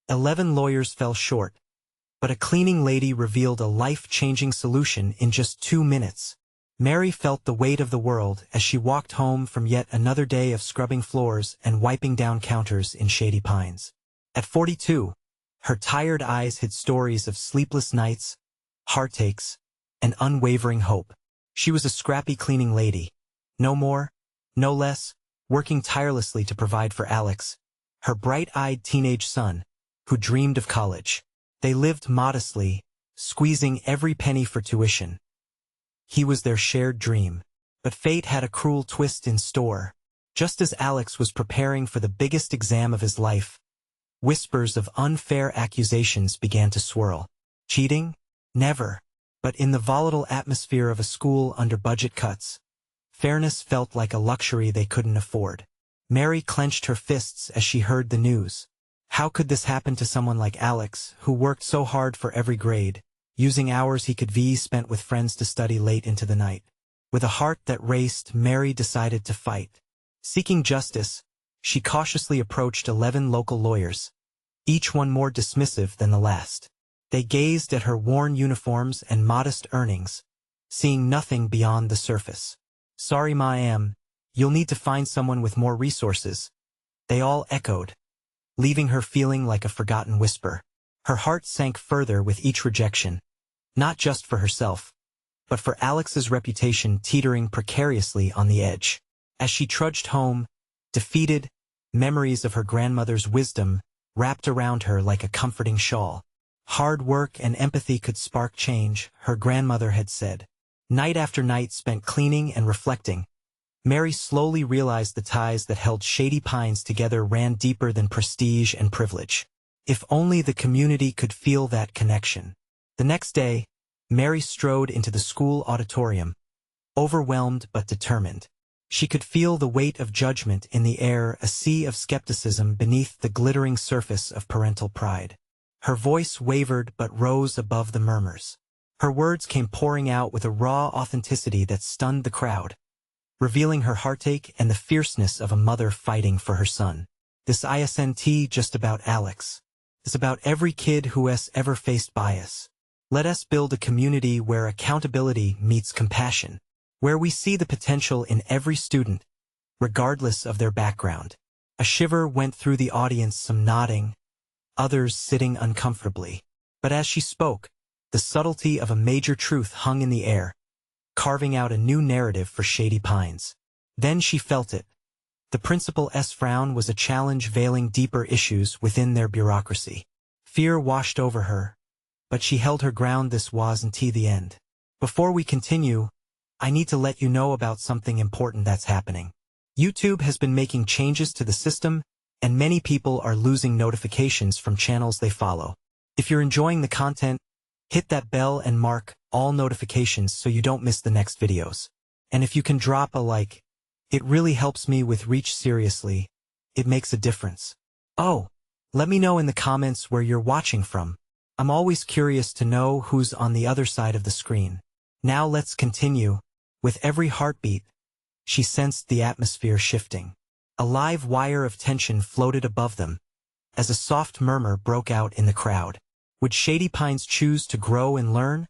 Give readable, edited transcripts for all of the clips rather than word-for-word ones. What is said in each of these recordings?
11 lawyers fell short, but a cleaning lady revealed a life-changing solution in just 2 minutes. Mary felt the weight of the world as she walked home from yet another day of scrubbing floors and wiping down counters in Shady Pines. At 42, her tired eyes hid stories of sleepless nights, heartaches, and unwavering hope. She was a scrappy cleaning lady. No more, no less, working tirelessly to provide for Alex, her bright-eyed teenage son, who dreamed of college. They lived modestly, squeezing every penny for tuition. He was their shared dream. But fate had a cruel twist in store. Just as Alex was preparing for the biggest exam of his life, whispers of unfair accusations began to swirl. Cheating? Never. But in the volatile atmosphere of a school under budget cuts, fairness felt like a luxury they couldn't afford. Mary clenched her fists as she heard the news. How could this happen to someone like Alex, who worked so hard for every grade, using hours he could spent with friends to study late into the night? With a heart that raced, Mary decided to fight. Seeking justice, she cautiously approached 11 local lawyers, each one more dismissive than the last. They gazed at her worn uniforms and modest earnings, seeing nothing beyond the surface. "Sorry, ma'am, you'll need to find someone with more resources," they all echoed, leaving her feeling like a forgotten whisper. Her heart sank further with each rejection, not just for herself, but for Alex's reputation teetering precariously on the edge. As she trudged home, defeated, memories of her grandmother's wisdom wrapped around her like a comforting shawl. Hard work and empathy could spark change, her grandmother had said. Night after night spent cleaning and reflecting, Mary slowly realized the ties that held Shady Pines together ran deeper than prestige and privilege. If only the community could feel that connection. The next day, Mary strode into the school auditorium, overwhelmed but determined. She could feel the weight of judgment in the air, a sea of skepticism beneath the glittering surface of parental pride. Her voice wavered but rose above the murmurs. Her words came pouring out with a raw authenticity that stunned the crowd, revealing her heartache and the fierceness of a mother fighting for her son. "This isn't just about Alex. It's about every kid who has ever faced bias. Let us build a community where accountability meets compassion, where we see the potential in every student, regardless of their background." A shiver went through the audience, some nodding, others sitting uncomfortably. But as she spoke, the subtlety of a major truth hung in the air, carving out a new narrative for Shady Pines. Then she felt it. The principal's frown was a challenge veiling deeper issues within their bureaucracy. Fear washed over her, but she held her ground. This wasn't the end. "Before we continue, I need to let you know about something important that's happening. YouTube has been making changes to the system, and many people are losing notifications from channels they follow. If you're enjoying the content, hit that bell and mark all notifications so you don't miss the next videos. And if you can drop a like, it really helps me with reach. Seriously, it makes a difference. Oh, let me know in the comments where you're watching from. I'm always curious to know who's on the other side of the screen." Now let's continue. With every heartbeat, she sensed the atmosphere shifting. A live wire of tension floated above them, as a soft murmur broke out in the crowd. Would Shady Pines choose to grow and learn?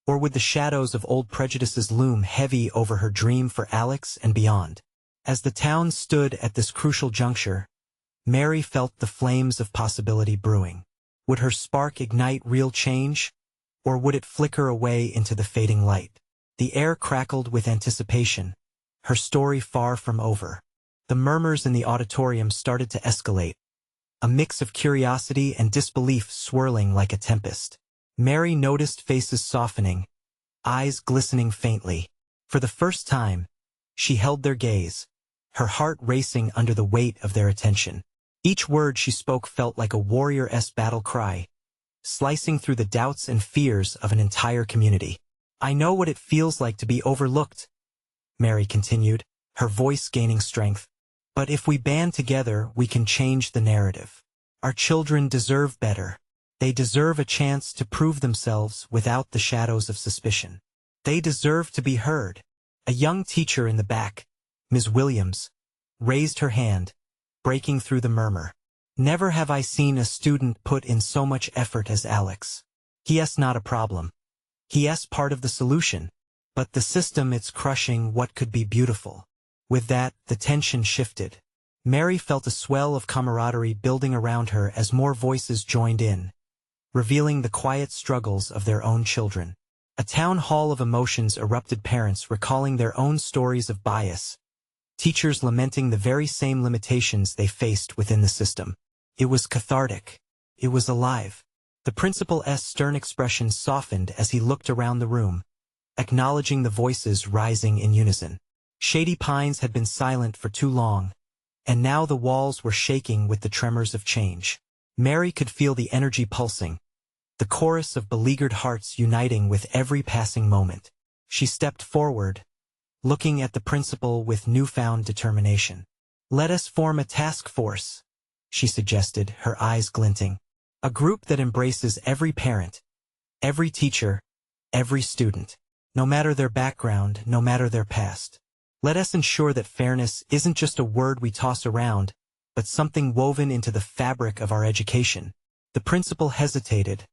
Or would the shadows of old prejudices loom heavy over her dream for Alex and beyond? As the town stood at this crucial juncture, Mary felt the flames of possibility brewing. Would her spark ignite real change, or would it flicker away into the fading light? The air crackled with anticipation, her story far from over. The murmurs in the auditorium started to escalate, a mix of curiosity and disbelief swirling like a tempest. Mary noticed faces softening, eyes glistening faintly. For the first time, she held their gaze, her heart racing under the weight of their attention. Each word she spoke felt like a warrior's battle cry, slicing through the doubts and fears of an entire community. "I know what it feels like to be overlooked," Mary continued, her voice gaining strength. "But if we band together, we can change the narrative. Our children deserve better. They deserve a chance to prove themselves without the shadows of suspicion. They deserve to be heard." A young teacher in the back, Ms. Williams, raised her hand, breaking through the murmur. Never have I seen a student put in so much effort as Alex. He's not a problem. He's part of the solution. But the system it's crushing what could be beautiful. With that, the tension shifted. Mary felt a swell of camaraderie building around her as more voices joined in, revealing the quiet struggles of their own children. A town hall of emotions erupted, parents recalling their own stories of bias, teachers lamenting the very same limitations they faced within the system. It was cathartic. It was alive. The principal's stern expression softened as he looked around the room, acknowledging the voices rising in unison. Shady Pines had been silent for too long, and now the walls were shaking with the tremors of change. Mary could feel the energy pulsing, the chorus of beleaguered hearts uniting with every passing moment. She stepped forward, looking at the principal with newfound determination. "Let us form a task force," she suggested, her eyes glinting. "A group that embraces every parent, every teacher, every student. No matter their background, no matter their past. Let us ensure that fairness isn't just a word we toss around, but something woven into the fabric of our education." The principal hesitated,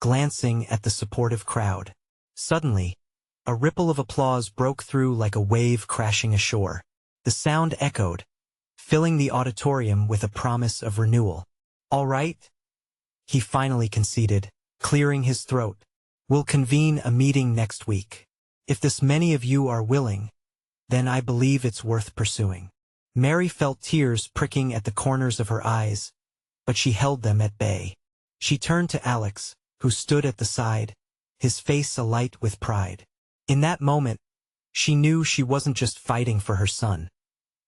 glancing at the supportive crowd. Suddenly, a ripple of applause broke through like a wave crashing ashore. The sound echoed, filling the auditorium with a promise of renewal. "All right," he finally conceded, clearing his throat. "We'll convene a meeting next week. If this many of you are willing, then I believe it's worth pursuing." Mary felt tears pricking at the corners of her eyes, but she held them at bay. She turned to Alex, who stood at the side, his face alight with pride. In that moment, she knew she wasn't just fighting for her son.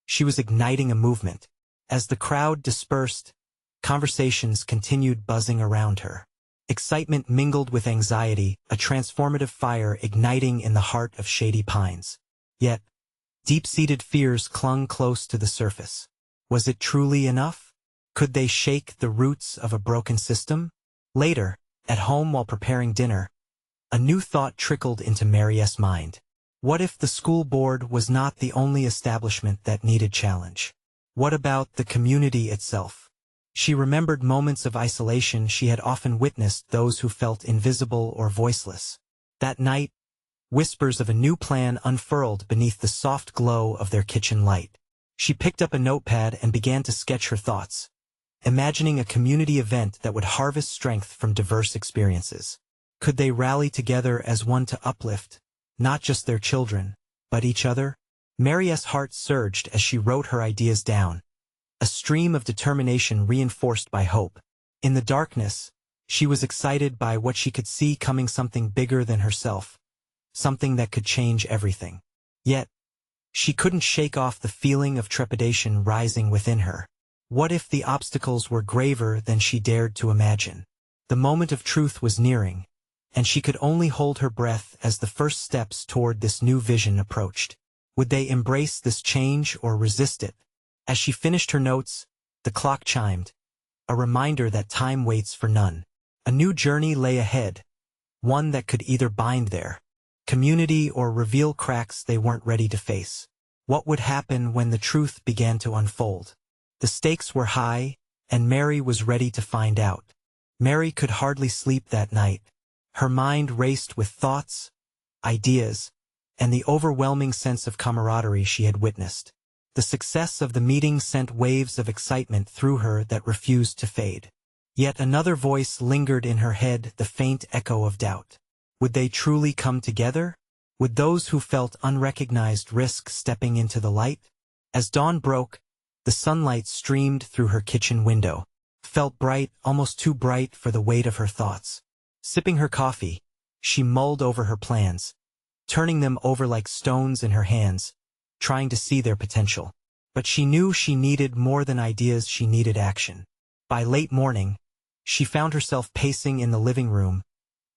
She was igniting a movement. As the crowd dispersed, conversations continued buzzing around her. Excitement mingled with anxiety, a transformative fire igniting in the heart of Shady Pines. Yet, deep-seated fears clung close to the surface. Was it truly enough? Could they shake the roots of a broken system? Later, at home while preparing dinner, a new thought trickled into Mary's mind. What if the school board was not the only establishment that needed challenge? What about the community itself? She remembered moments of isolation she had often witnessed, those who felt invisible or voiceless. That night, whispers of a new plan unfurled beneath the soft glow of their kitchen light. She picked up a notepad and began to sketch her thoughts, imagining a community event that would harvest strength from diverse experiences. Could they rally together as one to uplift, not just their children, but each other? Mary's heart surged as she wrote her ideas down, a stream of determination reinforced by hope. In the darkness, she was excited by what she could see coming, something bigger than herself, something that could change everything. Yet, she couldn't shake off the feeling of trepidation rising within her. What if the obstacles were graver than she dared to imagine? The moment of truth was nearing, and she could only hold her breath as the first steps toward this new vision approached. Would they embrace this change or resist it? As she finished her notes, the clock chimed, a reminder that time waits for none. A new journey lay ahead, one that could either bind their community or reveal cracks they weren't ready to face. What would happen when the truth began to unfold? The stakes were high, and Mary was ready to find out. Mary could hardly sleep that night. Her mind raced with thoughts, ideas, and the overwhelming sense of camaraderie she had witnessed. The success of the meeting sent waves of excitement through her that refused to fade. Yet another voice lingered in her head, the faint echo of doubt. Would they truly come together? Would those who felt unrecognized risk stepping into the light? As dawn broke, the sunlight streamed through her kitchen window, felt bright, almost too bright for the weight of her thoughts. Sipping her coffee, she mulled over her plans, turning them over like stones in her hands, trying to see their potential. But she knew she needed more than ideas, she needed action. By late morning, she found herself pacing in the living room,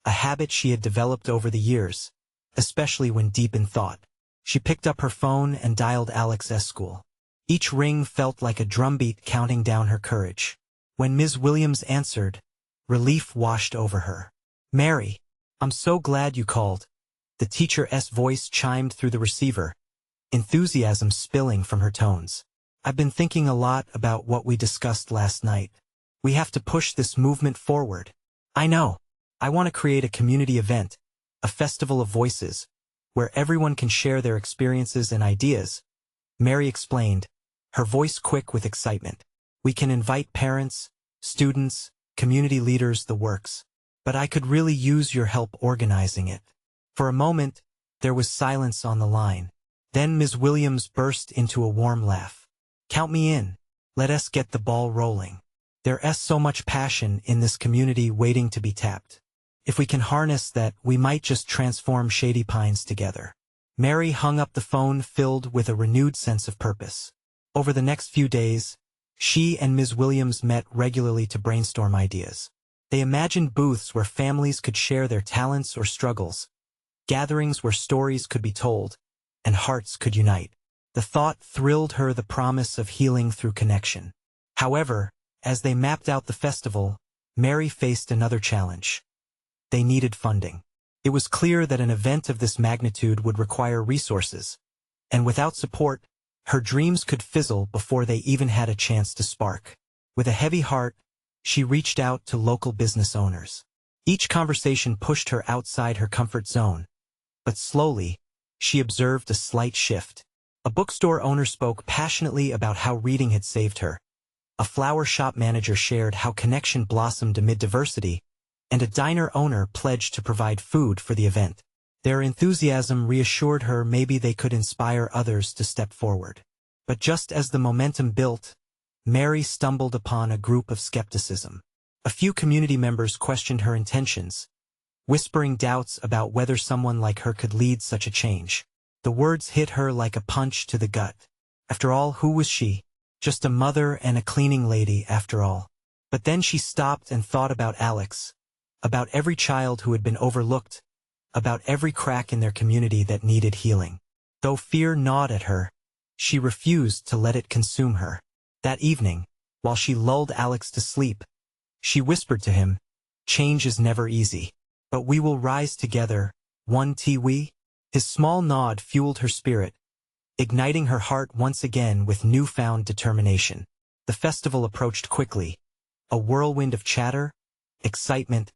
a habit she had developed over the years, especially when deep in thought. She picked up her phone and dialed Alex's school. Each ring felt like a drumbeat counting down her courage. When Ms. Williams answered, relief washed over her. "Mary, I'm so glad you called." The teacher's voice chimed through the receiver, enthusiasm spilling from her tones. I've been thinking a lot about what we discussed last night. We have to push this movement forward. I know. I want to create a community event, a festival of voices, where everyone can share their experiences and ideas. Mary explained, her voice quick with excitement. We can invite parents, students, community leaders, the works. But I could really use your help organizing it. For a moment, there was silence on the line. Then Ms. Williams burst into a warm laugh. Count me in. Let us get the ball rolling. There's so much passion in this community waiting to be tapped. If we can harness that, we might just transform Shady Pines together. Mary hung up the phone filled with a renewed sense of purpose. Over the next few days, she and Ms. Williams met regularly to brainstorm ideas. They imagined booths where families could share their talents or struggles, gatherings where stories could be told, and hearts could unite. The thought thrilled her, the promise of healing through connection. However, as they mapped out the festival, Mary faced another challenge. They needed funding. It was clear that an event of this magnitude would require resources, and without support, her dreams could fizzle before they even had a chance to spark. With a heavy heart, she reached out to local business owners. Each conversation pushed her outside her comfort zone, but slowly, she observed a slight shift. A bookstore owner spoke passionately about how reading had saved her. A flower shop manager shared how connection blossomed amid diversity, and a diner owner pledged to provide food for the event. Their enthusiasm reassured her maybe they could inspire others to step forward. But just as the momentum built, Mary stumbled upon a group of skepticism. A few community members questioned her intentions, whispering doubts about whether someone like her could lead such a change. The words hit her like a punch to the gut. After all, who was she? Just a mother and a cleaning lady, after all. But then she stopped and thought about Alex, about every child who had been overlooked, about every crack in their community that needed healing. Though fear gnawed at her, she refused to let it consume her. That evening, while she lulled Alex to sleep, she whispered to him, "Change is never easy, but we will rise together, one we." His small nod fueled her spirit, igniting her heart once again with newfound determination. The festival approached quickly, a whirlwind of chatter, excitement,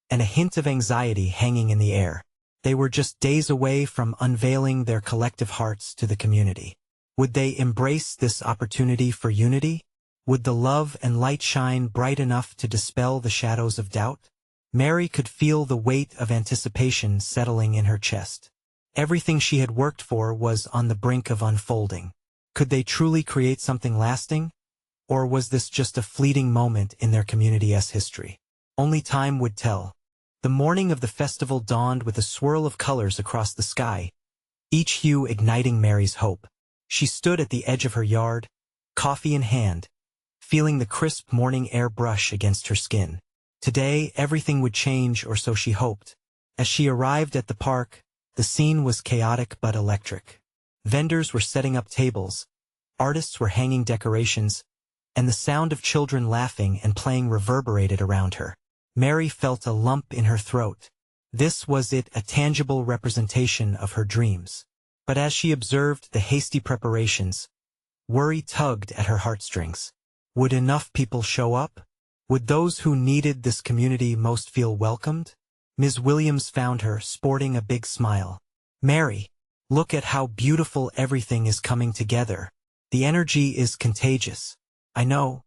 and a hint of anxiety hanging in the air. They were just days away from unveiling their collective hearts to the community. Would they embrace this opportunity for unity? Would the love and light shine bright enough to dispel the shadows of doubt? Mary could feel the weight of anticipation settling in her chest. Everything she had worked for was on the brink of unfolding. Could they truly create something lasting? Or was this just a fleeting moment in their community's history? Only time would tell. The morning of the festival dawned with a swirl of colors across the sky, each hue igniting Mary's hope. She stood at the edge of her yard, coffee in hand, feeling the crisp morning air brush against her skin. Today, everything would change, or so she hoped. As she arrived at the park, the scene was chaotic but electric. Vendors were setting up tables, artists were hanging decorations, and the sound of children laughing and playing reverberated around her. Mary felt a lump in her throat. This was it, a tangible representation of her dreams. But as she observed the hasty preparations, worry tugged at her heartstrings. Would enough people show up? Would those who needed this community most feel welcomed? Ms. Williams found her, sporting a big smile. "Mary, look at how beautiful everything is coming together. The energy is contagious." "I know.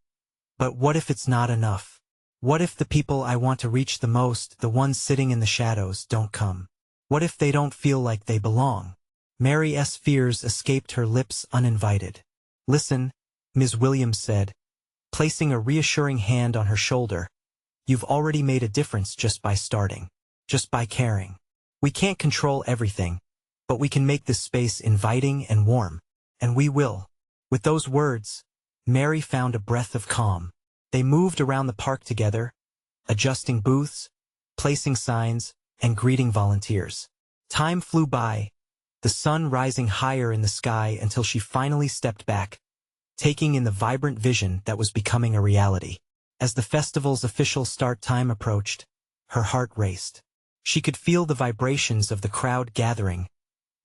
But what if it's not enough? What if the people I want to reach the most, the ones sitting in the shadows, don't come? What if they don't feel like they belong?" Mary's fears escaped her lips uninvited. "Listen," Ms. Williams said, placing a reassuring hand on her shoulder. "You've already made a difference just by starting, just by caring. We can't control everything, but we can make this space inviting and warm, and we will." With those words, Mary found a breath of calm. They moved around the park together, adjusting booths, placing signs, and greeting volunteers. Time flew by, the sun rising higher in the sky until she finally stepped back, taking in the vibrant vision that was becoming a reality. As the festival's official start time approached, her heart raced. She could feel the vibrations of the crowd gathering,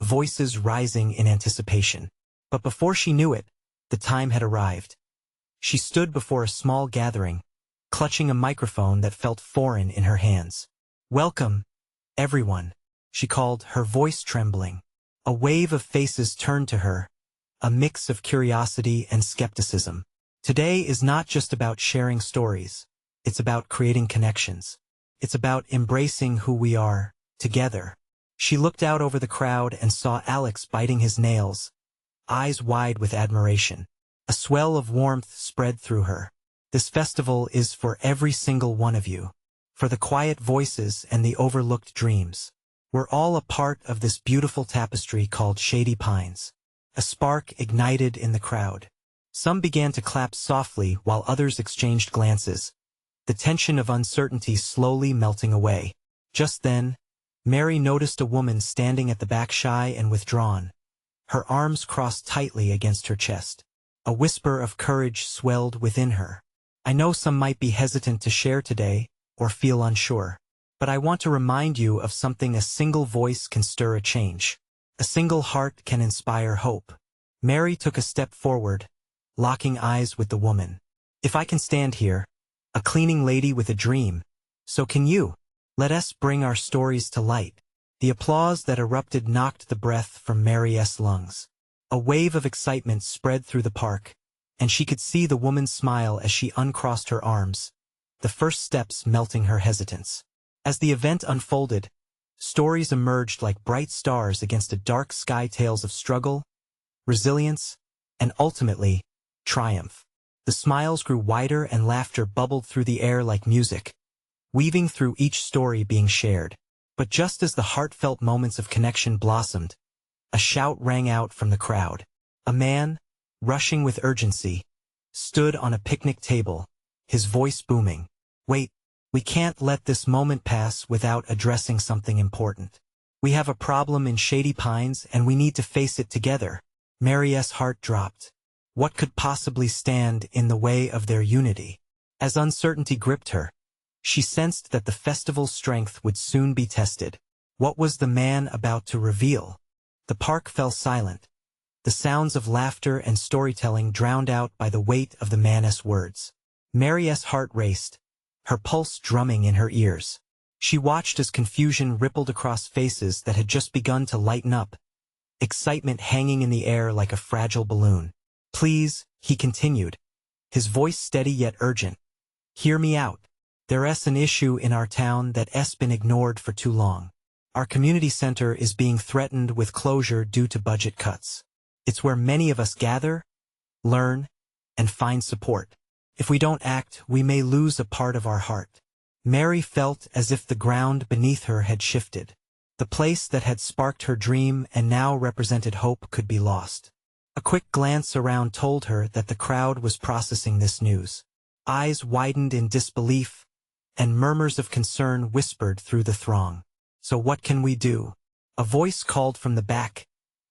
voices rising in anticipation. But before she knew it, The time had arrived. She stood before a small gathering, clutching a microphone that felt foreign in her hands. "Welcome, everyone," she called, her voice trembling. A wave of faces turned to her, a mix of curiosity and skepticism. Today is not just about sharing stories. It's about creating connections. It's about embracing who we are, together. She looked out over the crowd and saw Alex biting his nails, eyes wide with admiration. A swell of warmth spread through her. This festival is for every single one of you. For the quiet voices and the overlooked dreams. We're all a part of this beautiful tapestry called Shady Pines. A spark ignited in the crowd. Some began to clap softly while others exchanged glances, the tension of uncertainty slowly melting away. Just then, Mary noticed a woman standing at the back, shy and withdrawn, her arms crossed tightly against her chest. A whisper of courage swelled within her. "I know some might be hesitant to share today, or feel unsure. But I want to remind you of something: a single voice can stir a change. A single heart can inspire hope." Mary took a step forward, locking eyes with the woman. "If I can stand here, a cleaning lady with a dream, so can you. Let us bring our stories to light." The applause that erupted knocked the breath from Mary's lungs. A wave of excitement spread through the park, and she could see the woman smile as she uncrossed her arms, the first steps melting her hesitance. As the event unfolded, stories emerged like bright stars against a dark sky, tales of struggle, resilience, and ultimately, triumph. The smiles grew wider and laughter bubbled through the air like music, weaving through each story being shared. But just as the heartfelt moments of connection blossomed, a shout rang out from the crowd. A man, rushing with urgency, stood on a picnic table, his voice booming. "Wait, we can't let this moment pass without addressing something important. We have a problem in Shady Pines and we need to face it together." Mary's heart dropped. What could possibly stand in the way of their unity? As uncertainty gripped her, she sensed that the festival's strength would soon be tested. What was the man about to reveal? The park fell silent, the sounds of laughter and storytelling drowned out by the weight of the man's words. Mary's heart raced, her pulse drumming in her ears. She watched as confusion rippled across faces that had just begun to lighten up, excitement hanging in the air like a fragile balloon. "Please," he continued, his voice steady yet urgent, "hear me out. There's an issue in our town that's been ignored for too long. Our community center is being threatened with closure due to budget cuts. It's where many of us gather, learn, and find support. If we don't act, we may lose a part of our heart." Mary felt as if the ground beneath her had shifted. The place that had sparked her dream and now represented hope could be lost. A quick glance around told her that the crowd was processing this news. Eyes widened in disbelief, and murmurs of concern whispered through the throng. "So what can we do?" A voice called from the back,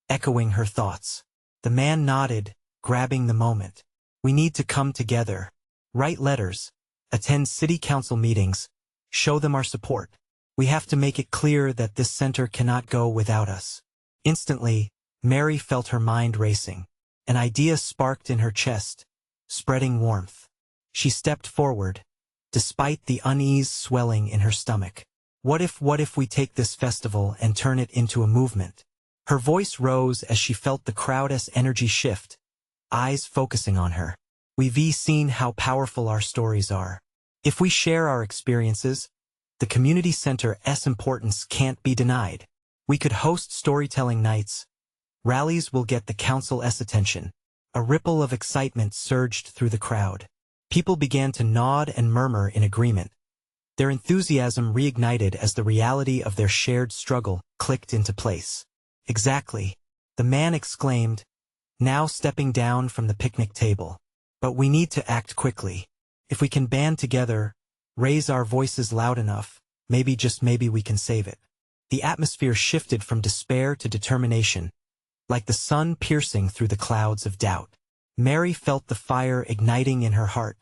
echoing her thoughts. The man nodded, grabbing the moment. "We need to come together, write letters, attend city council meetings, show them our support. We have to make it clear that this center cannot go without us." Instantly, Mary felt her mind racing. An idea sparked in her chest, spreading warmth. She stepped forward, despite the unease swelling in her stomach. What if we take this festival and turn it into a movement?" Her voice rose as she felt the crowd's energy shift, eyes focusing on her. "We've seen how powerful our stories are. If we share our experiences, the community center's importance can't be denied. We could host storytelling nights. Rallies will get the council's attention." A ripple of excitement surged through the crowd. People began to nod and murmur in agreement. Their enthusiasm reignited as the reality of their shared struggle clicked into place. "Exactly," the man exclaimed, now stepping down from the picnic table. "But we need to act quickly. If we can band together, raise our voices loud enough, maybe, just maybe, we can save it." The atmosphere shifted from despair to determination, like the sun piercing through the clouds of doubt. Mary felt the fire igniting in her heart,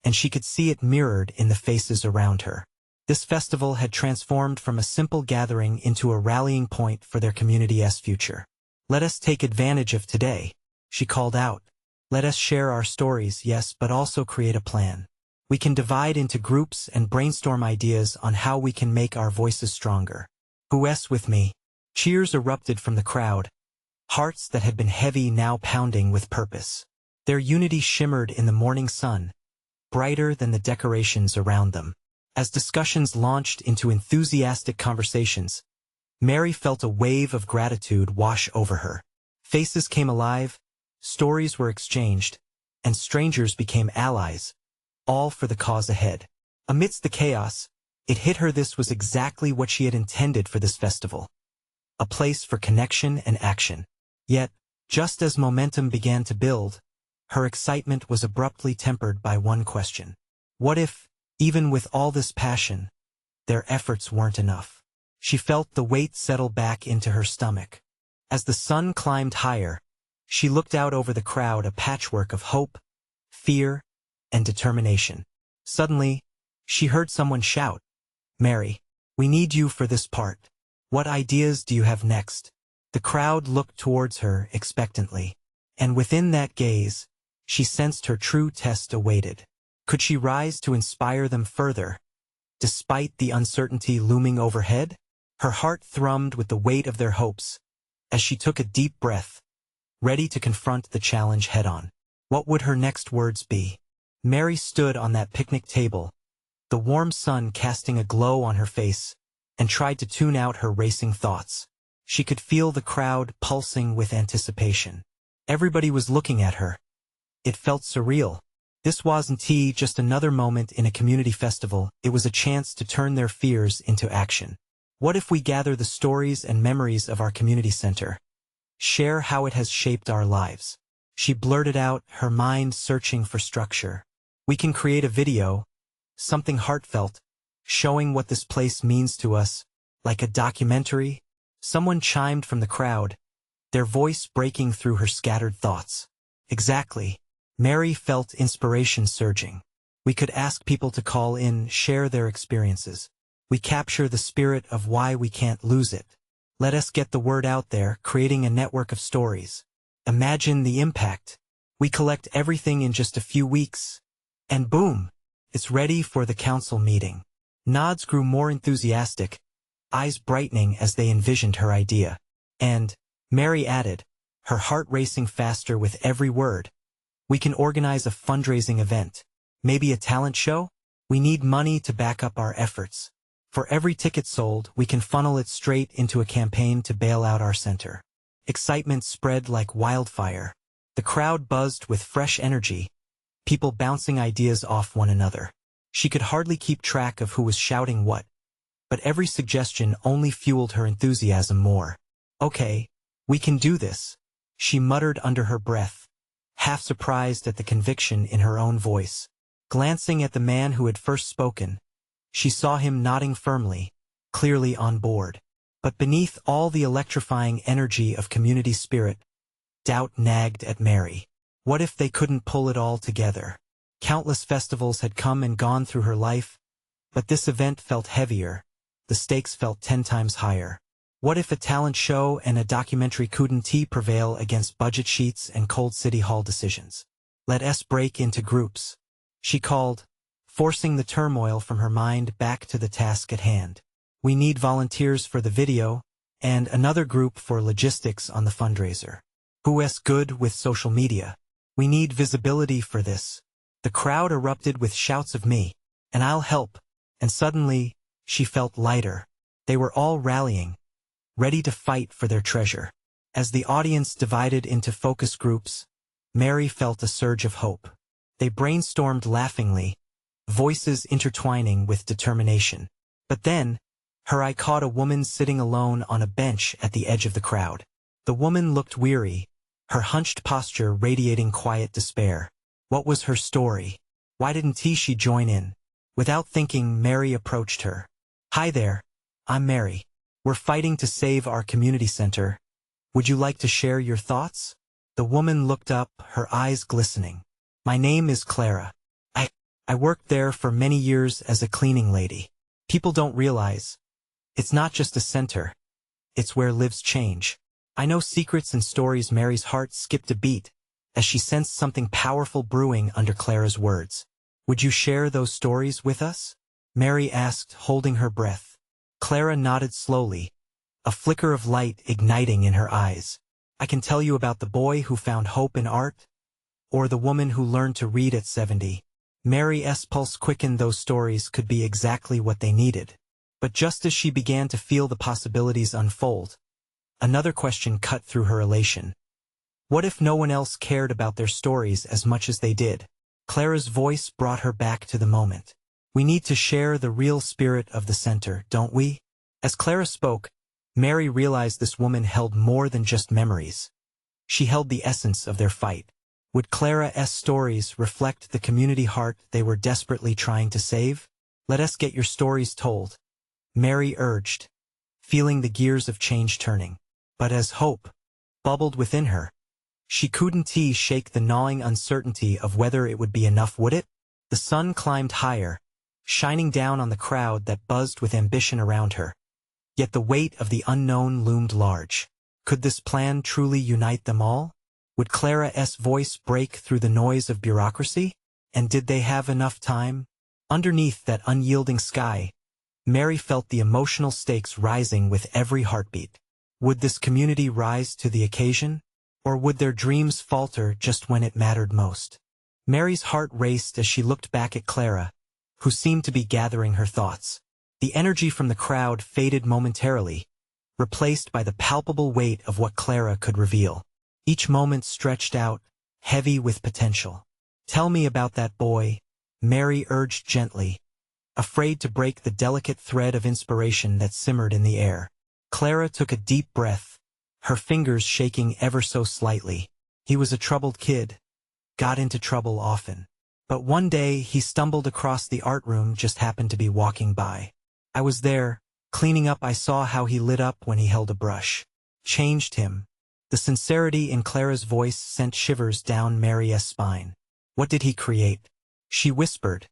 and she could see it mirrored in the faces around her. This festival had transformed from a simple gathering into a rallying point for their community's future. "Let us take advantage of today," she called out, Let us share our stories, yes, but also create a plan. We can divide into groups and brainstorm ideas on how we can make our voices stronger. Who's with me? Cheers erupted from the crowd, hearts that had been heavy now pounding with purpose. Their unity shimmered in the morning sun, brighter than the decorations around them. As discussions launched into enthusiastic conversations, Mary felt a wave of gratitude wash over her. Faces came alive, stories were exchanged, and strangers became allies, all for the cause ahead. Amidst the chaos, it hit her this was exactly what she had intended for this festival. A place for connection and action. Yet, just as momentum began to build, her excitement was abruptly tempered by one question. What if, even with all this passion, their efforts weren't enough? She felt the weight settle back into her stomach. As the sun climbed higher, she looked out over the crowd, a patchwork of hope, fear, and determination. Suddenly, she heard someone shout, "Mary, we need you for this part. What ideas do you have next?" The crowd looked towards her expectantly, and within that gaze, she sensed her true test awaited. Could she rise to inspire them further, despite the uncertainty looming overhead? Her heart thrummed with the weight of their hopes, as she took a deep breath, ready to confront the challenge head-on. What would her next words be? Mary stood on that picnic table, the warm sun casting a glow on her face, and tried to tune out her racing thoughts. She could feel the crowd pulsing with anticipation. Everybody was looking at her. It felt surreal. This wasn't just another moment in a community festival, it was a chance to turn their fears into action. What if we gather the stories and memories of our community center? Share how it has shaped our lives. She blurted out, her mind searching for structure. We can create a video, something heartfelt, showing what this place means to us, like a documentary. Someone chimed from the crowd, their voice breaking through her scattered thoughts. Exactly. Mary felt inspiration surging. We could ask people to call in, share their experiences. We capture the spirit of why we can't lose it. Let us get the word out there, creating a network of stories. Imagine the impact. We collect everything in just a few weeks. And boom, it's ready for the council meeting. Nods grew more enthusiastic, eyes brightening as they envisioned her idea. And, Mary added, her heart racing faster with every word, we can organize a fundraising event. Maybe a talent show? We need money to back up our efforts. For every ticket sold, we can funnel it straight into a campaign to bail out our center. Excitement spread like wildfire. The crowd buzzed with fresh energy, people bouncing ideas off one another. She could hardly keep track of who was shouting what, but every suggestion only fueled her enthusiasm more. Okay, we can do this, she muttered under her breath, half surprised at the conviction in her own voice. Glancing at the man who had first spoken, she saw him nodding firmly, clearly on board. But beneath all the electrifying energy of community spirit, doubt nagged at Mary. What if they couldn't pull it all together? Countless festivals had come and gone through her life, but this event felt heavier. The stakes felt 10 times higher. What if a talent show and a documentary couldn't prevail against budget sheets and cold city hall decisions? Let us break into groups, she called, forcing the turmoil from her mind back to the task at hand. We need volunteers for the video, and another group for logistics on the fundraiser. Who's good with social media? We need visibility for this. The crowd erupted with shouts of me, and I'll help, and suddenly, she felt lighter. They were all rallying, ready to fight for their treasure. As the audience divided into focus groups, Mary felt a surge of hope. They brainstormed laughingly, voices intertwining with determination. But then, her eye caught a woman sitting alone on a bench at the edge of the crowd. The woman looked weary, her hunched posture radiating quiet despair. What was her story? Why didn't she join in? Without thinking, Mary approached her. Hi there, I'm Mary. We're fighting to save our community center. Would you like to share your thoughts? The woman looked up, her eyes glistening. My name is Clara. I worked there for many years as a cleaning lady. People don't realize, it's not just a center. It's where lives change. I know secrets and stories. Mary's heart skipped a beat, as she sensed something powerful brewing under Clara's words. "Would you share those stories with us?" Mary asked, holding her breath. Clara nodded slowly, a flicker of light igniting in her eyes. "I can tell you about the boy who found hope in art, or the woman who learned to read at 70. Mary's pulse quickened. Those stories could be exactly what they needed. But just as she began to feel the possibilities unfold, another question cut through her elation. What if no one else cared about their stories as much as they did? Clara's voice brought her back to the moment. "We need to share the real spirit of the center, don't we?" As Clara spoke, Mary realized this woman held more than just memories. She held the essence of their fight. Would Clara's stories reflect the community heart they were desperately trying to save? "Let us get your stories told," Mary urged, feeling the gears of change turning. But as hope bubbled within her, she couldn't shake the gnawing uncertainty of whether it would be enough, would it? The sun climbed higher, shining down on the crowd that buzzed with ambition around her. Yet the weight of the unknown loomed large. Could this plan truly unite them all? Would Clara's voice break through the noise of bureaucracy? And did they have enough time? Underneath that unyielding sky, Mary felt the emotional stakes rising with every heartbeat. Would this community rise to the occasion? Or would their dreams falter just when it mattered most? Mary's heart raced as she looked back at Clara, who seemed to be gathering her thoughts. The energy from the crowd faded momentarily, replaced by the palpable weight of what Clara could reveal. Each moment stretched out, heavy with potential. "Tell me about that boy," Mary urged gently, afraid to break the delicate thread of inspiration that simmered in the air. Clara took a deep breath, her fingers shaking ever so slightly. "He was a troubled kid, got into trouble often. But one day he stumbled across the art room, just happened to be walking by. I was there, cleaning up. I saw how he lit up when he held a brush. Changed him." The sincerity in Clara's voice sent shivers down Mary's spine. "What did he create?" she whispered,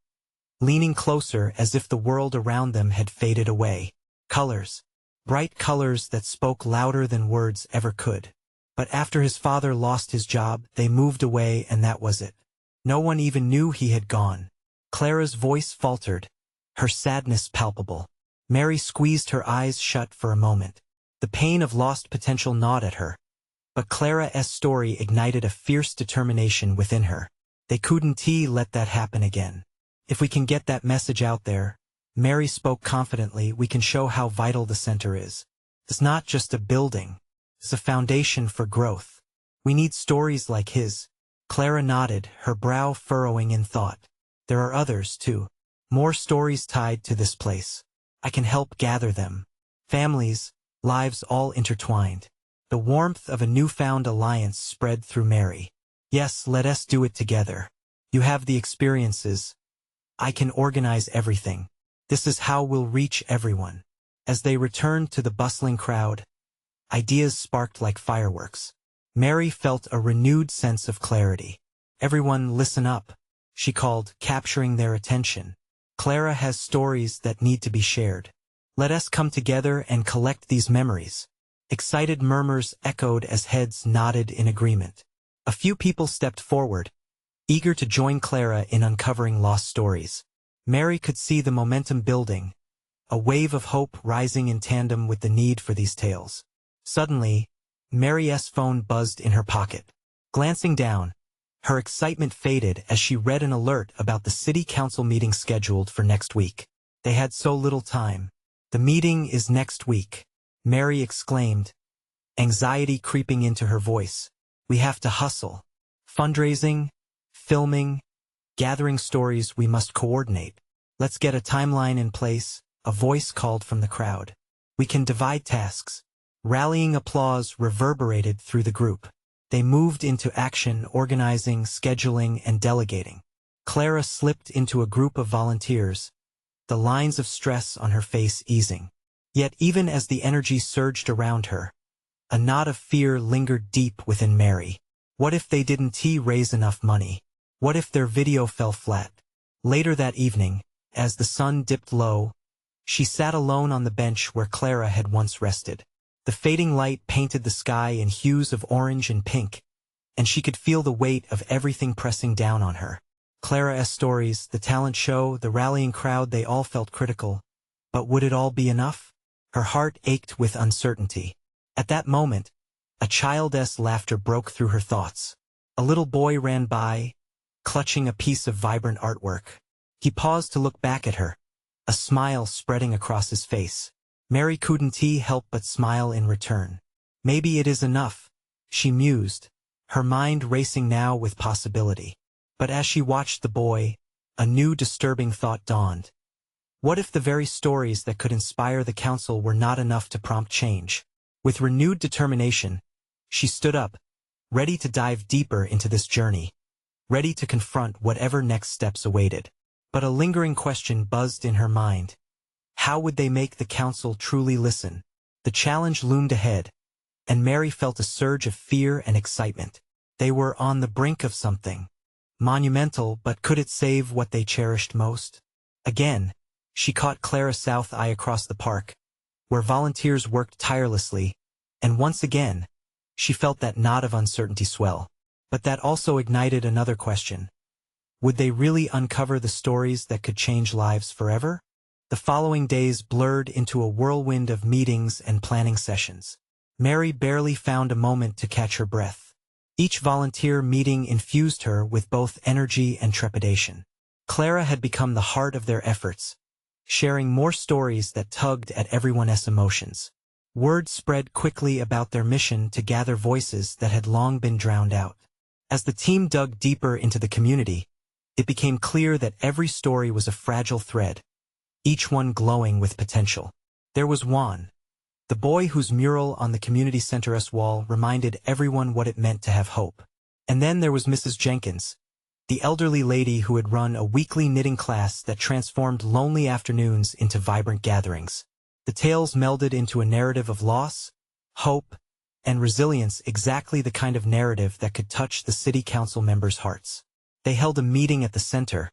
leaning closer as if the world around them had faded away. "Colors. Bright colors that spoke louder than words ever could. But after his father lost his job, they moved away, and that was it. No one even knew he had gone." Clara's voice faltered, her sadness palpable. Mary squeezed her eyes shut for a moment. The pain of lost potential gnawed at her. But Clara's story ignited a fierce determination within her. They couldn't let that happen again. "If we can get that message out there," Mary spoke confidently, "we can show how vital the center is. It's not just a building. It's a foundation for growth. We need stories like his." Clara nodded, her brow furrowing in thought. "There are others, too. More stories tied to this place. I can help gather them. Families, lives all intertwined." The warmth of a newfound alliance spread through Mary. "Yes, let us do it together. You have the experiences. I can organize everything. This is how we'll reach everyone." As they returned to the bustling crowd, ideas sparked like fireworks. Mary felt a renewed sense of clarity. "Everyone listen up," she called, capturing their attention. "Clara has stories that need to be shared. Let us come together and collect these memories." Excited murmurs echoed as heads nodded in agreement. A few people stepped forward, eager to join Clara in uncovering lost stories. Mary could see the momentum building, a wave of hope rising in tandem with the need for these tales. Suddenly, Mary's phone buzzed in her pocket. Glancing down, her excitement faded as she read an alert about the city council meeting scheduled for next week. They had so little time. "The meeting is next week," Mary exclaimed, anxiety creeping into her voice. "We have to hustle. Fundraising, filming, gathering stories. We must coordinate. Let's get a timeline in place," a voice called from the crowd. "We can divide tasks." Rallying applause reverberated through the group. They moved into action, organizing, scheduling, and delegating. Clara slipped into a group of volunteers, the lines of stress on her face easing. Yet even as the energy surged around her, a knot of fear lingered deep within Mary. What if they didn't raise enough money? What if their video fell flat? Later that evening, as the sun dipped low, she sat alone on the bench where Clara had once rested. The fading light painted the sky in hues of orange and pink, and she could feel the weight of everything pressing down on her. Clara's stories, the talent show, the rallying crowd, they all felt critical. But would it all be enough? Her heart ached with uncertainty. At that moment, a child's laughter broke through her thoughts. A little boy ran by, clutching a piece of vibrant artwork. He paused to look back at her, a smile spreading across his face. Mary couldn't help but smile in return. Maybe it is enough, she mused, her mind racing now with possibility. But as she watched the boy, a new disturbing thought dawned. What if the very stories that could inspire the council were not enough to prompt change? With renewed determination, she stood up, ready to dive deeper into this journey, ready to confront whatever next steps awaited. But a lingering question buzzed in her mind. How would they make the council truly listen? The challenge loomed ahead, and Mary felt a surge of fear and excitement. They were on the brink of something monumental, but could it save what they cherished most? Again, she caught Clara's south eye across the park, where volunteers worked tirelessly, and once again, she felt that knot of uncertainty swell. But that also ignited another question. Would they really uncover the stories that could change lives forever? The following days blurred into a whirlwind of meetings and planning sessions. Mary barely found a moment to catch her breath. Each volunteer meeting infused her with both energy and trepidation. Clara had become the heart of their efforts, sharing more stories that tugged at everyone's emotions. Word spread quickly about their mission to gather voices that had long been drowned out. As the team dug deeper into the community, it became clear that every story was a fragile thread, each one glowing with potential. There was Juan, the boy whose mural on the community center's wall reminded everyone what it meant to have hope. And then there was Mrs. Jenkins, the elderly lady who had run a weekly knitting class that transformed lonely afternoons into vibrant gatherings. The tales melded into a narrative of loss, hope, and resilience, exactly the kind of narrative that could touch the city council members' hearts. They held a meeting at the center,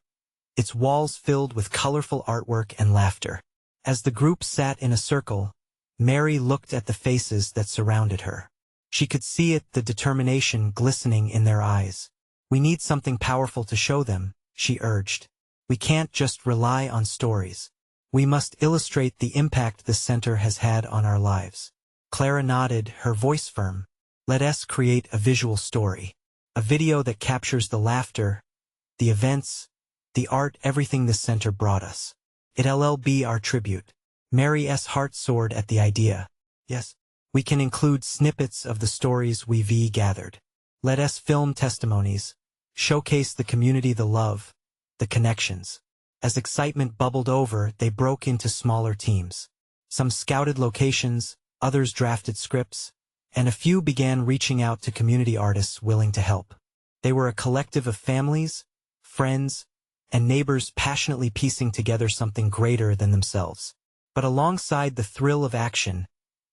its walls filled with colorful artwork and laughter. As the group sat in a circle, Mary looked at the faces that surrounded her. She could see it, the determination glistening in their eyes. We need something powerful to show them, she urged. We can't just rely on stories. We must illustrate the impact the center has had on our lives. Clara nodded, her voice firm. Let us create a visual story. A video that captures the laughter, the events, the art, everything the center brought us. It'll be our tribute. Mary's heart soared at the idea. Yes, we can include snippets of the stories we've gathered. Let us film testimonies, showcase the community, the love, the connections. As excitement bubbled over, they broke into smaller teams. Some scouted locations, others drafted scripts, and a few began reaching out to community artists willing to help. They were a collective of families, friends, and neighbors passionately piecing together something greater than themselves. But alongside the thrill of action,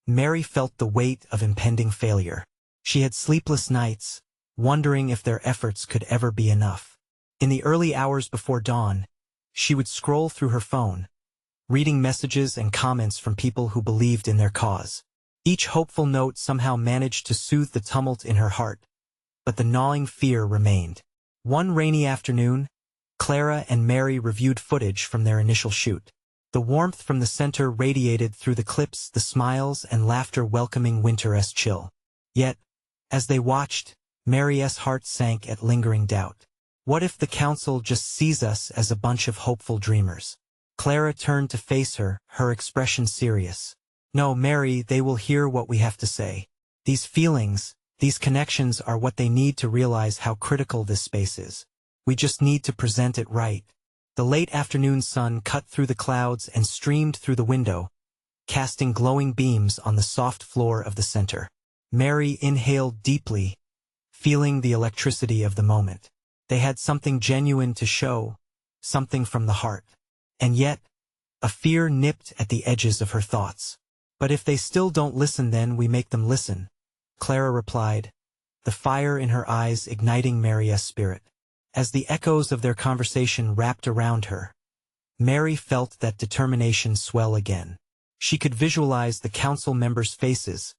Mary felt the weight of impending failure. She had sleepless nights, wondering if their efforts could ever be enough. In the early hours before dawn, she would scroll through her phone, reading messages and comments from people who believed in their cause. Each hopeful note somehow managed to soothe the tumult in her heart, but the gnawing fear remained. One rainy afternoon, Clara and Mary reviewed footage from their initial shoot. The warmth from the center radiated through the clips, the smiles and laughter welcoming winter's chill. Yet, as they watched, Mary's heart sank at lingering doubt. What if the council just sees us as a bunch of hopeful dreamers? Clara turned to face her, her expression serious. No, Mary, they will hear what we have to say. These feelings, these connections are what they need to realize how critical this space is. We just need to present it right. The late afternoon sun cut through the clouds and streamed through the window, casting glowing beams on the soft floor of the center. Mary inhaled deeply, feeling the electricity of the moment. They had something genuine to show, something from the heart. And yet, a fear nipped at the edges of her thoughts. But if they still don't listen, then we make them listen, Clara replied, the fire in her eyes igniting Mary's spirit. As the echoes of their conversation wrapped around her, Mary felt that determination swell again. She could visualize the council members' faces,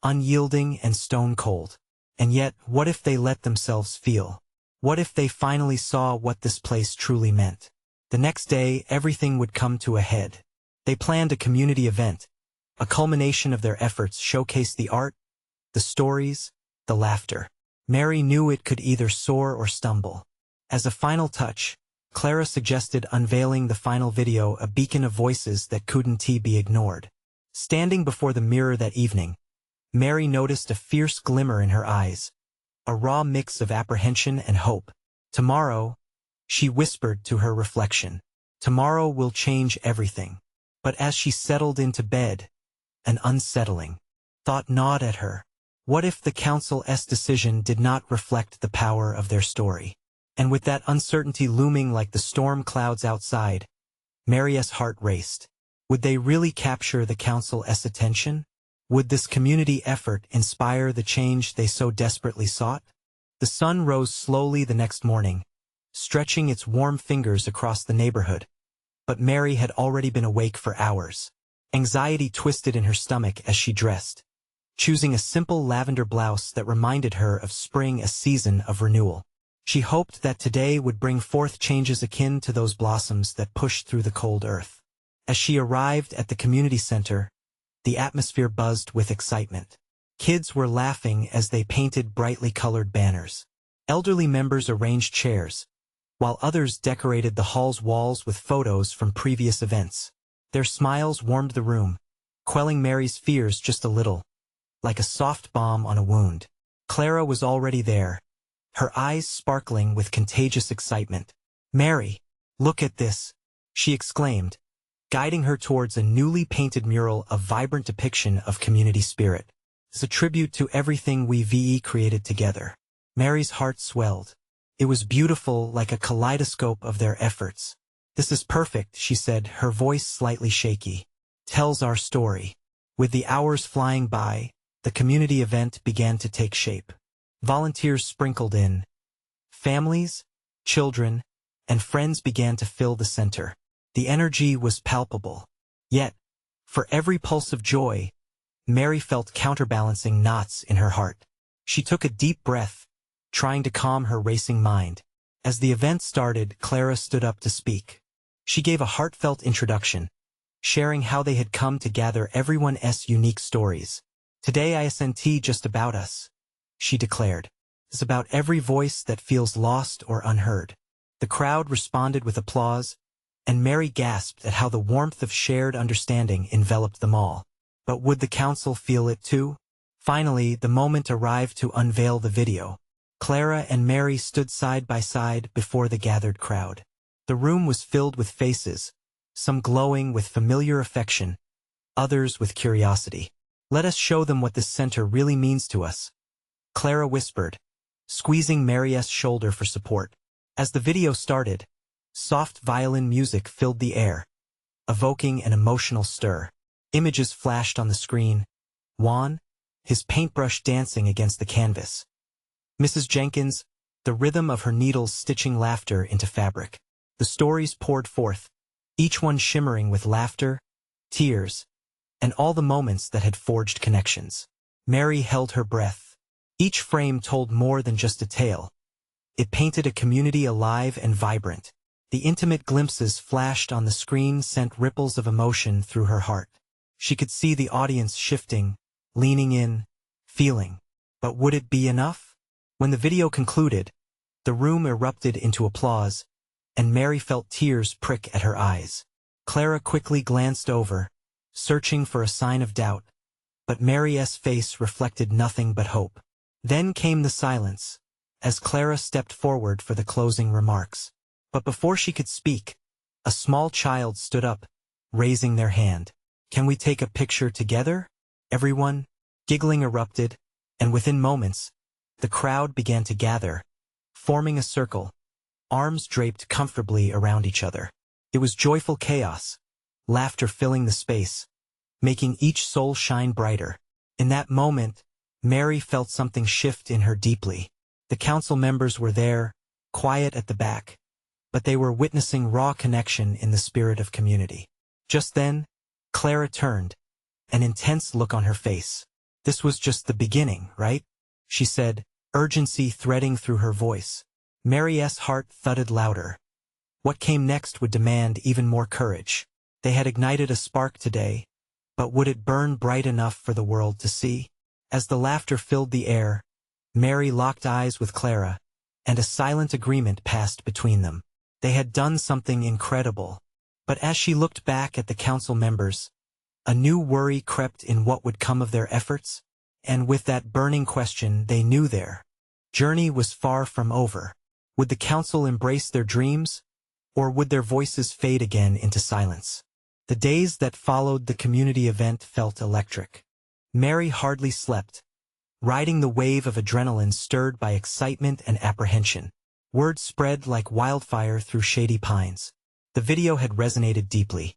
unyielding and stone-cold. And yet, what if they let themselves feel? What if they finally saw what this place truly meant? The next day, everything would come to a head. They planned a community event. A culmination of their efforts showcased the art, the stories, the laughter. Mary knew it could either soar or stumble. As a final touch, Clara suggested unveiling the final video, a beacon of voices that couldn't be ignored. Standing before the mirror that evening, Mary noticed a fierce glimmer in her eyes, a raw mix of apprehension and hope. Tomorrow, she whispered to her reflection, tomorrow will change everything. But as she settled into bed, an unsettling thought gnawed at her. What if the council's decision did not reflect the power of their story? And with that uncertainty looming like the storm clouds outside, Mary's heart raced. Would they really capture the council's attention? Would this community effort inspire the change they so desperately sought? The sun rose slowly the next morning, stretching its warm fingers across the neighborhood. But Mary had already been awake for hours. Anxiety twisted in her stomach as she dressed, choosing a simple lavender blouse that reminded her of spring, a season of renewal. She hoped that today would bring forth changes akin to those blossoms that pushed through the cold earth. As she arrived at the community center, the atmosphere buzzed with excitement. Kids were laughing as they painted brightly colored banners. Elderly members arranged chairs, while others decorated the hall's walls with photos from previous events. Their smiles warmed the room, quelling Mary's fears just a little, like a soft balm on a wound. Clara was already there, her eyes sparkling with contagious excitement. "Mary, look at this," she exclaimed, guiding her towards a newly painted mural, a vibrant depiction of community spirit. It's a tribute to everything we've created together. Mary's heart swelled. It was beautiful, like a kaleidoscope of their efforts. "This is perfect," she said, her voice slightly shaky. "Tells our story." With the hours flying by, the community event began to take shape. Volunteers sprinkled in. Families, children, and friends began to fill the center. The energy was palpable. Yet, for every pulse of joy, Mary felt counterbalancing knots in her heart. She took a deep breath, trying to calm her racing mind. As the event started, Clara stood up to speak. She gave a heartfelt introduction, sharing how they had come to gather everyone's unique stories. "Today isn't just about us," she declared. "It's about every voice that feels lost or unheard." The crowd responded with applause, and Mary gasped at how the warmth of shared understanding enveloped them all. But would the council feel it too? Finally, the moment arrived to unveil the video. Clara and Mary stood side by side before the gathered crowd. The room was filled with faces, some glowing with familiar affection, others with curiosity. "Let us show them what this center really means to us," Clara whispered, squeezing Mary's shoulder for support. As the video started, soft violin music filled the air, evoking an emotional stir. Images flashed on the screen. Juan, his paintbrush dancing against the canvas. Mrs. Jenkins, the rhythm of her needles stitching laughter into fabric. The stories poured forth, each one shimmering with laughter, tears, and all the moments that had forged connections. Mary held her breath. Each frame told more than just a tale. It painted a community alive and vibrant. The intimate glimpses flashed on the screen sent ripples of emotion through her heart. She could see the audience shifting, leaning in, feeling. But would it be enough? When the video concluded, the room erupted into applause, and Mary felt tears prick at her eyes. Clara quickly glanced over, searching for a sign of doubt, but Mary's face reflected nothing but hope. Then came the silence, as Clara stepped forward for the closing remarks. But before she could speak, a small child stood up, raising their hand. "Can we take a picture together?" Everyone, giggling, erupted, and within moments, the crowd began to gather, forming a circle, arms draped comfortably around each other. It was joyful chaos, laughter filling the space, making each soul shine brighter. In that moment, Mary felt something shift in her deeply. The council members were there, quiet at the back, but they were witnessing raw connection in the spirit of community. Just then, Clara turned, an intense look on her face. "This was just the beginning, right?" she said, urgency threading through her voice. Mary's heart thudded louder. What came next would demand even more courage. They had ignited a spark today, but would it burn bright enough for the world to see? As the laughter filled the air, Mary locked eyes with Clara, and a silent agreement passed between them. They had done something incredible. But as she looked back at the council members, a new worry crept in what would come of their efforts, and with that burning question they knew their journey was far from over. Would the council embrace their dreams, or would their voices fade again into silence? The days that followed the community event felt electric. Mary hardly slept, riding the wave of adrenaline stirred by excitement and apprehension. Word spread like wildfire through Shady Pines. The video had resonated deeply.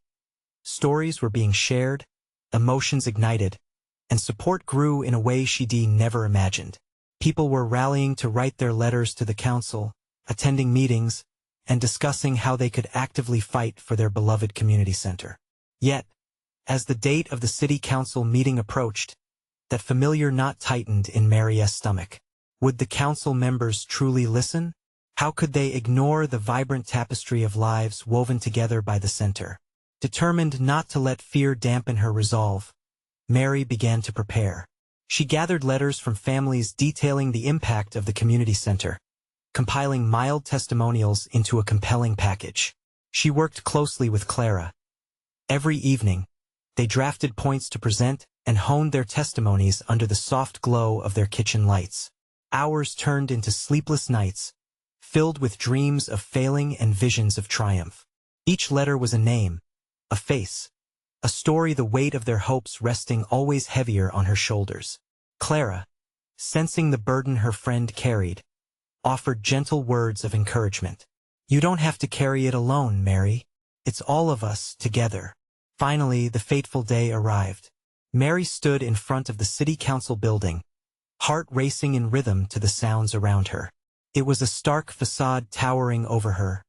Stories were being shared, emotions ignited, and support grew in a way she'd never imagined. People were rallying to write their letters to the council, attending meetings, and discussing how they could actively fight for their beloved community center. Yet, as the date of the city council meeting approached, that familiar knot tightened in Mary's stomach. Would the council members truly listen? How could they ignore the vibrant tapestry of lives woven together by the center? Determined not to let fear dampen her resolve, Mary began to prepare. She gathered letters from families detailing the impact of the community center, compiling mild testimonials into a compelling package. She worked closely with Clara. Every evening, they drafted points to present and honed their testimonies under the soft glow of their kitchen lights. Hours turned into sleepless nights, filled with dreams of failing and visions of triumph. Each letter was a name, a face, a story, the weight of their hopes resting always heavier on her shoulders. Clara, sensing the burden her friend carried, offered gentle words of encouragement. You don't have to carry it alone, Mary. It's all of us, together. Finally, the fateful day arrived. Mary stood in front of the city council building, heart racing in rhythm to the sounds around her. It was a stark facade towering over her,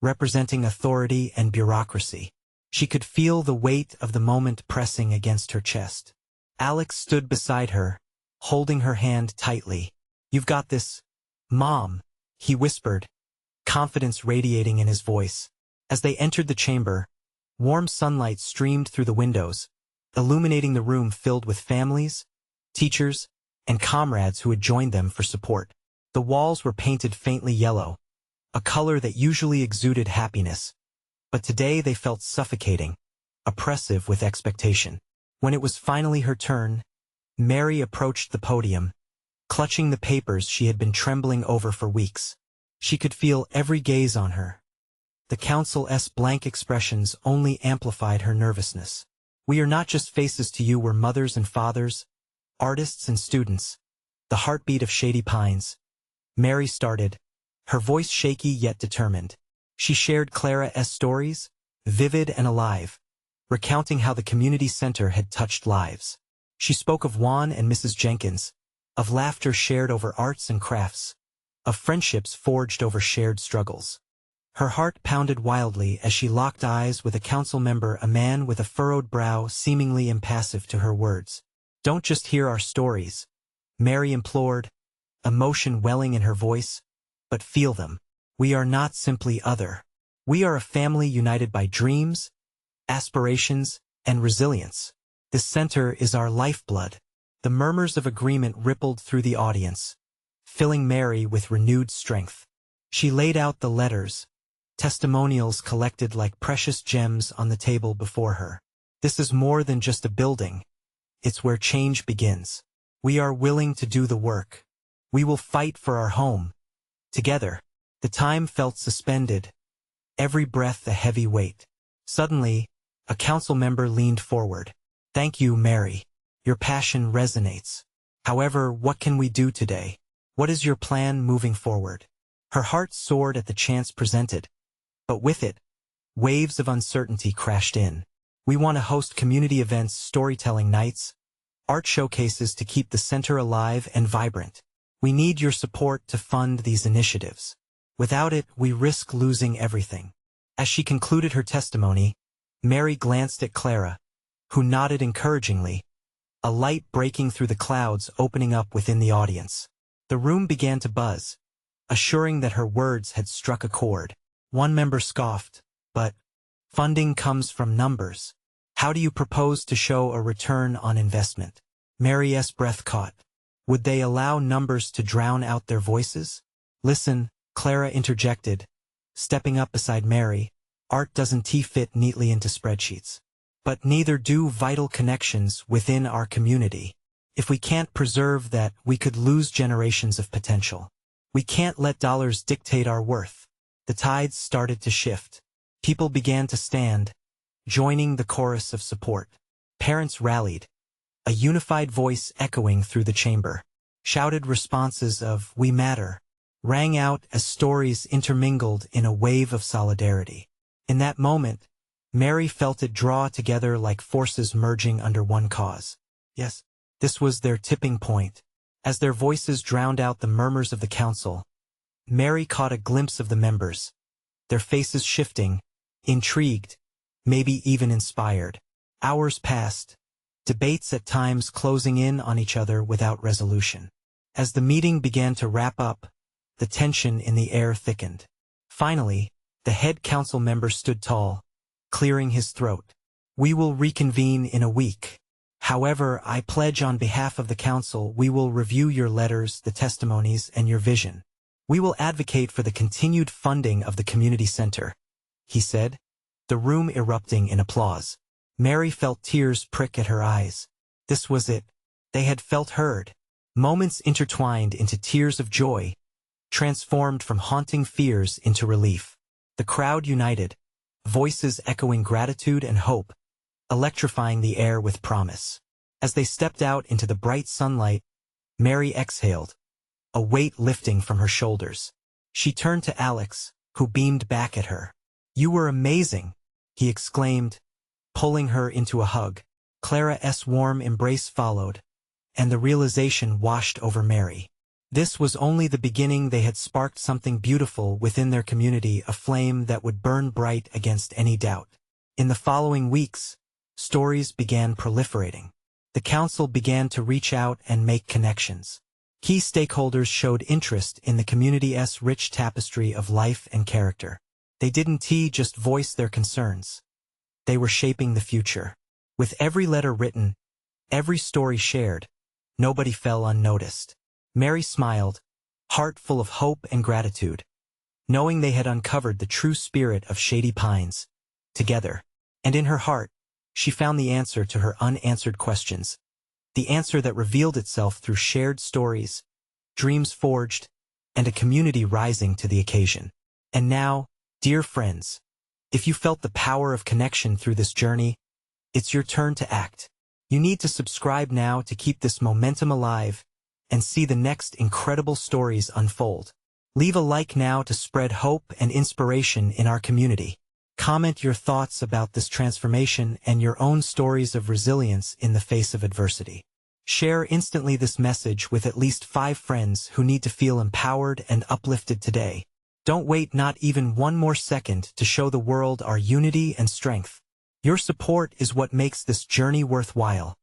representing authority and bureaucracy. She could feel the weight of the moment pressing against her chest. Alex stood beside her, holding her hand tightly. You've got this, Mom, he whispered, confidence radiating in his voice. As they entered the chamber, warm sunlight streamed through the windows, illuminating the room filled with families, teachers, and comrades who had joined them for support. The walls were painted faintly yellow, a color that usually exuded happiness, but today they felt suffocating, oppressive with expectation. When it was finally her turn, Mary approached the podium, clutching the papers she had been trembling over for weeks. She could feel every gaze on her. The council's blank expressions only amplified her nervousness. We are not just faces to you, we're mothers and fathers, artists and students, the heartbeat of Shady Pines. Mary started, her voice shaky yet determined. She shared Clara's stories, vivid and alive, recounting how the community center had touched lives. She spoke of Juan and Mrs. Jenkins, of laughter shared over arts and crafts, of friendships forged over shared struggles. Her heart pounded wildly as she locked eyes with a council member, a man with a furrowed brow seemingly impassive to her words. Don't just hear our stories, Mary implored, emotion welling in her voice, but feel them. We are not simply other. We are a family united by dreams, aspirations, and resilience. This center is our lifeblood. The murmurs of agreement rippled through the audience, filling Mary with renewed strength. She laid out the letters, testimonials collected like precious gems on the table before her. This is more than just a building. It's where change begins. We are willing to do the work. We will fight for our home. Together. The time felt suspended, every breath a heavy weight. Suddenly, a council member leaned forward. Thank you, Mary. Your passion resonates. However, what can we do today? What is your plan moving forward? Her heart soared at the chance presented, but with it, waves of uncertainty crashed in. We want to host community events, storytelling nights, art showcases to keep the center alive and vibrant. We need your support to fund these initiatives. Without it, we risk losing everything. As she concluded her testimony, Mary glanced at Clara, who nodded encouragingly, a light breaking through the clouds opening up within the audience. The room began to buzz, assuring that her words had struck a chord. One member scoffed, but funding comes from numbers. How do you propose to show a return on investment? Mary's breath caught. Would they allow numbers to drown out their voices? Listen, Clara interjected, stepping up beside Mary. Art doesn't fit neatly into spreadsheets. But neither do vital connections within our community. If we can't preserve that, we could lose generations of potential. We can't let dollars dictate our worth. The tides started to shift. People began to stand, joining the chorus of support. Parents rallied, a unified voice echoing through the chamber. Shouted responses of "We matter" rang out as stories intermingled in a wave of solidarity. In that moment, Mary felt it draw together like forces merging under one cause. Yes, this was their tipping point. As their voices drowned out the murmurs of the council, Mary caught a glimpse of the members, their faces shifting, intrigued, maybe even inspired. Hours passed, debates at times closing in on each other without resolution. As the meeting began to wrap up, the tension in the air thickened. Finally, the head council member stood tall, clearing his throat. We will reconvene in a week. However, I pledge on behalf of the council we will review your letters, the testimonies, and your vision. We will advocate for the continued funding of the community center, he said, the room erupting in applause. Mary felt tears prick at her eyes. This was it. They had felt heard. Moments intertwined into tears of joy, transformed from haunting fears into relief. The crowd united, voices echoing gratitude and hope, electrifying the air with promise. As they stepped out into the bright sunlight, Mary exhaled, a weight lifting from her shoulders. She turned to Alex, who beamed back at her. You were amazing, he exclaimed, pulling her into a hug. Clara's warm embrace followed, and the realization washed over Mary. This was only the beginning. They had sparked something beautiful within their community, a flame that would burn bright against any doubt. In the following weeks, stories began proliferating. The council began to reach out and make connections. Key stakeholders showed interest in the community's rich tapestry of life and character. They didn't just voice their concerns. They were shaping the future. With every letter written, every story shared, nobody fell unnoticed. Mary smiled, heart full of hope and gratitude, knowing they had uncovered the true spirit of Shady Pines, together. And in her heart, she found the answer to her unanswered questions, the answer that revealed itself through shared stories, dreams forged, and a community rising to the occasion. And now, dear friends, if you felt the power of connection through this journey, it's your turn to act. You need to subscribe now to keep this momentum alive and see the next incredible stories unfold. Leave a like now to spread hope and inspiration in our community. Comment your thoughts about this transformation and your own stories of resilience in the face of adversity. Share instantly this message with at least 5 friends who need to feel empowered and uplifted today. Don't wait not even one more second to show the world our unity and strength. Your support is what makes this journey worthwhile.